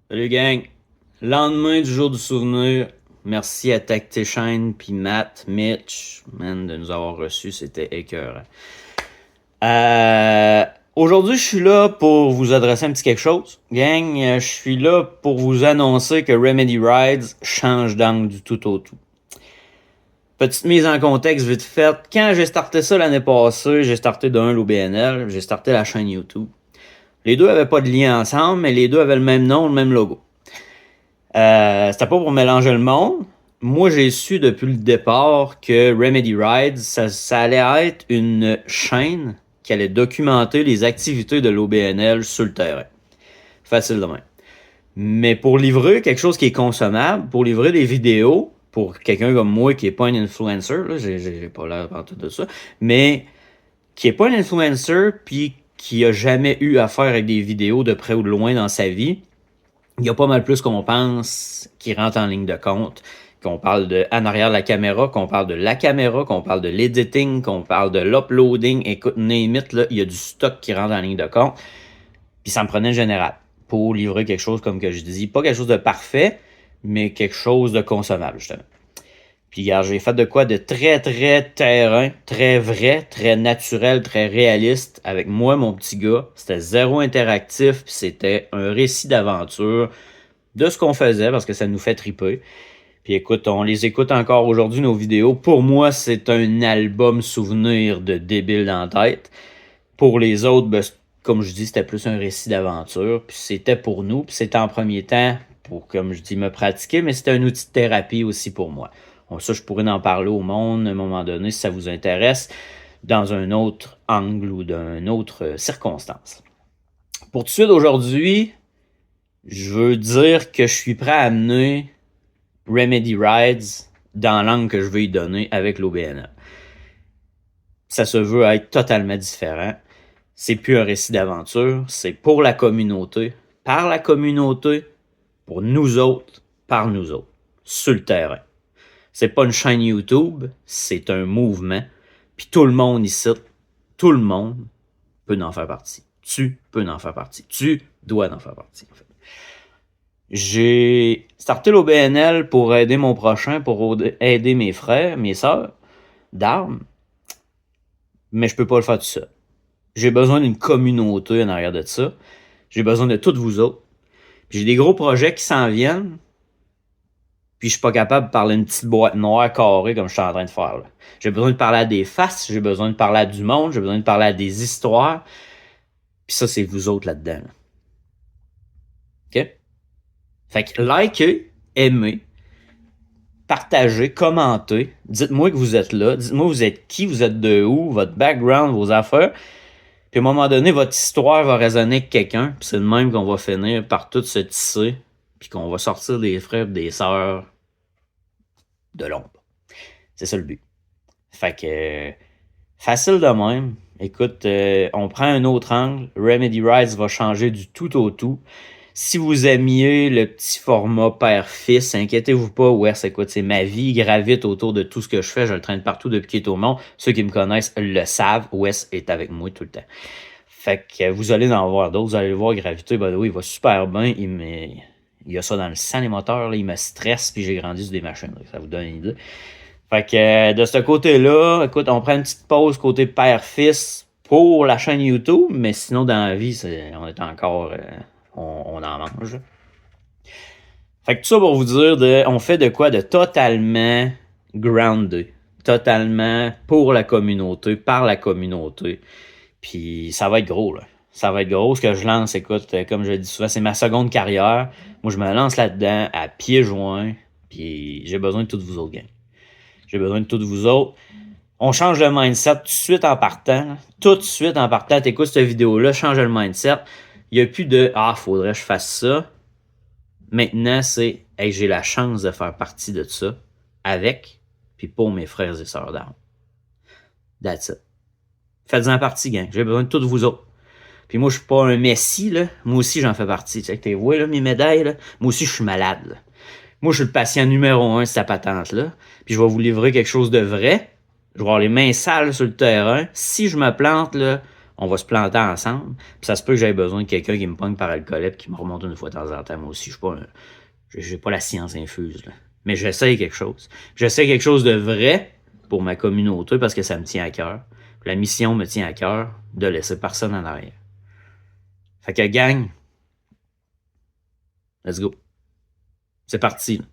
Salut gang! Lendemain du jour du souvenir, merci à Tactician puis Matt, Mitch, man, de nous avoir reçus, c'était écœurant. Aujourd'hui, je suis là pour vous adresser un petit quelque chose. Gang, je suis là pour vous annoncer que Remedy Rides change d'angle du tout au tout. Petite mise en contexte vite faite. Quand j'ai starté ça l'année passée, j'ai starté d'un l'OBNL, j'ai starté la chaîne YouTube. Les deux avaient pas de lien ensemble, mais les deux avaient le même nom, le même logo. C'était pas pour mélanger le monde. Moi, j'ai su depuis le départ que Remedy Rides, ça allait être une chaîne qui allait documenter les activités de l'OBNL sur le terrain. Facile de même. Mais pour livrer quelque chose qui est consommable, pour livrer des vidéos, pour quelqu'un comme moi qui est pas un influencer, là, j'ai pas l'air de tout de ça, mais qui est pas un influencer puis qui a jamais eu à faire avec des vidéos de près ou de loin dans sa vie, il y a pas mal plus qu'on pense qui rentre en ligne de compte. Qu'on parle de en arrière de la caméra, qu'on parle de la caméra, qu'on parle de l'editing, qu'on parle de l'uploading. Écoute, name it, là, il y a du stock qui rentre en ligne de compte. Puis ça me prenait le général pour livrer quelque chose, comme que je dis, pas quelque chose de parfait, mais quelque chose de consommable, justement. Puis regarde, j'ai fait de quoi de très, très terrain, très vrai, très naturel, très réaliste avec moi, mon petit gars. C'était zéro interactif, puis c'était un récit d'aventure de ce qu'on faisait parce que ça nous fait triper. Puis écoute, on les écoute encore aujourd'hui, nos vidéos. Pour moi, c'est un album souvenir de débile dans la tête. Pour les autres, ben, comme je dis, c'était plus un récit d'aventure. Puis c'était pour nous. Puis c'était en premier temps pour, comme je dis, me pratiquer, mais c'était un outil de thérapie aussi pour moi. Bon, ça, je pourrais en parler au monde à un moment donné si ça vous intéresse, dans un autre angle ou d'une autre circonstance. Pour tout de suite aujourd'hui, je veux dire que je suis prêt à amener Remedy Rides dans l'angle que je veux y donner avec l'OBNL. Ça se veut être totalement différent. C'est plus un récit d'aventure, c'est pour la communauté, par la communauté, pour nous autres, par nous autres, sur le terrain. C'est pas une chaîne YouTube, c'est un mouvement. Puis tout le monde ici, tout le monde peut en faire partie. Tu peux en faire partie. Tu dois en faire partie, en fait. J'ai starté l'OBNL pour aider mon prochain, pour aider mes frères, mes sœurs d'armes, mais je peux pas le faire tout seul. J'ai besoin d'une communauté en arrière de ça. J'ai besoin de toutes vous autres. Puis j'ai des gros projets qui s'en viennent, puis je suis pas capable de parler à une petite boîte noire carrée comme je suis en train de faire là. J'ai besoin de parler à des faces, j'ai besoin de parler à du monde, j'ai besoin de parler à des histoires. Puis ça, c'est vous autres là-dedans. Là. OK? Fait que likez, aimez, partagez, commentez. Dites-moi que vous êtes là. Dites-moi vous êtes qui, vous êtes de où, votre background, vos affaires. Puis à un moment donné, votre histoire va résonner avec quelqu'un. Puis c'est de même qu'on va finir par tout se tisser. Puis qu'on va sortir des frères et des sœurs de l'ombre. C'est ça le but. Fait que facile de même. Écoute, on prend un autre angle. Remedy Rides va changer du tout au tout. Si vous aimiez le petit format père-fils, inquiétez-vous pas, Wes, écoute, c'est ma vie gravite autour de tout ce que je fais, je le traîne partout depuis qu'il est au monde. Ceux qui me connaissent le savent, Wes est avec moi tout le temps. Fait que vous allez en voir d'autres, vous allez le voir graviter, ben oui, il va super bien, il y a ça dans le sang, les moteurs, là, il me stresse, puis j'ai grandi sur des machines, là, ça vous donne une idée. Fait que de ce côté-là, écoute, on prend une petite pause côté père-fils pour la chaîne YouTube, mais sinon dans la vie, on est encore... on en mange. Fait que tout ça pour vous dire, on fait de quoi de totalement grounded, totalement pour la communauté, par la communauté. Puis ça va être gros, là. Ça va être gros. Ce que je lance, écoute, comme je le dis souvent, c'est ma seconde carrière. Moi, je me lance là-dedans à pieds joints. Puis j'ai besoin de toutes vous autres, gang. J'ai besoin de toutes vous autres. On change le mindset tout de suite en partant. Là. Tout de suite en partant. T'écoutes cette vidéo-là, change le mindset. Il n'y a plus de « Ah, faudrait que je fasse ça ». Maintenant, c'est « Hey, j'ai la chance de faire partie de ça avec puis pour mes frères et sœurs d'armes. » That's it. Faites-en partie, gang. J'ai besoin de toutes vous autres. Puis moi, je suis pas un messie, là. Moi aussi, j'en fais partie. Tu sais, t'es vois, là, mes médailles, là. Moi aussi, je suis malade, là. Moi, je suis le patient numéro 1 de cette patente-là. Puis je vais vous livrer quelque chose de vrai. Je vais avoir les mains sales sur le terrain. Si je me plante, là, On va se planter ensemble. Puis ça se peut que j'aie besoin de quelqu'un qui me pogne par le collet et qui me remonte une fois de temps en temps. Moi aussi, j'ai pas la science infuse, là. Mais j'essaye quelque chose. J'essaie quelque chose de vrai pour ma communauté parce que ça me tient à cœur. La mission me tient à cœur de laisser personne en arrière. Fait que gang, let's go. C'est parti, là.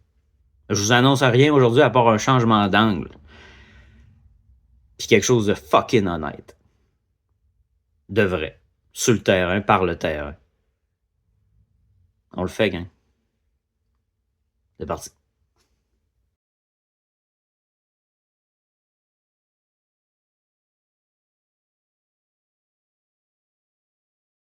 Je vous annonce rien aujourd'hui à part un changement d'angle. Puis quelque chose de fucking honnête. De vrai. Sur le terrain, par le terrain. On le fait, gang. C'est parti.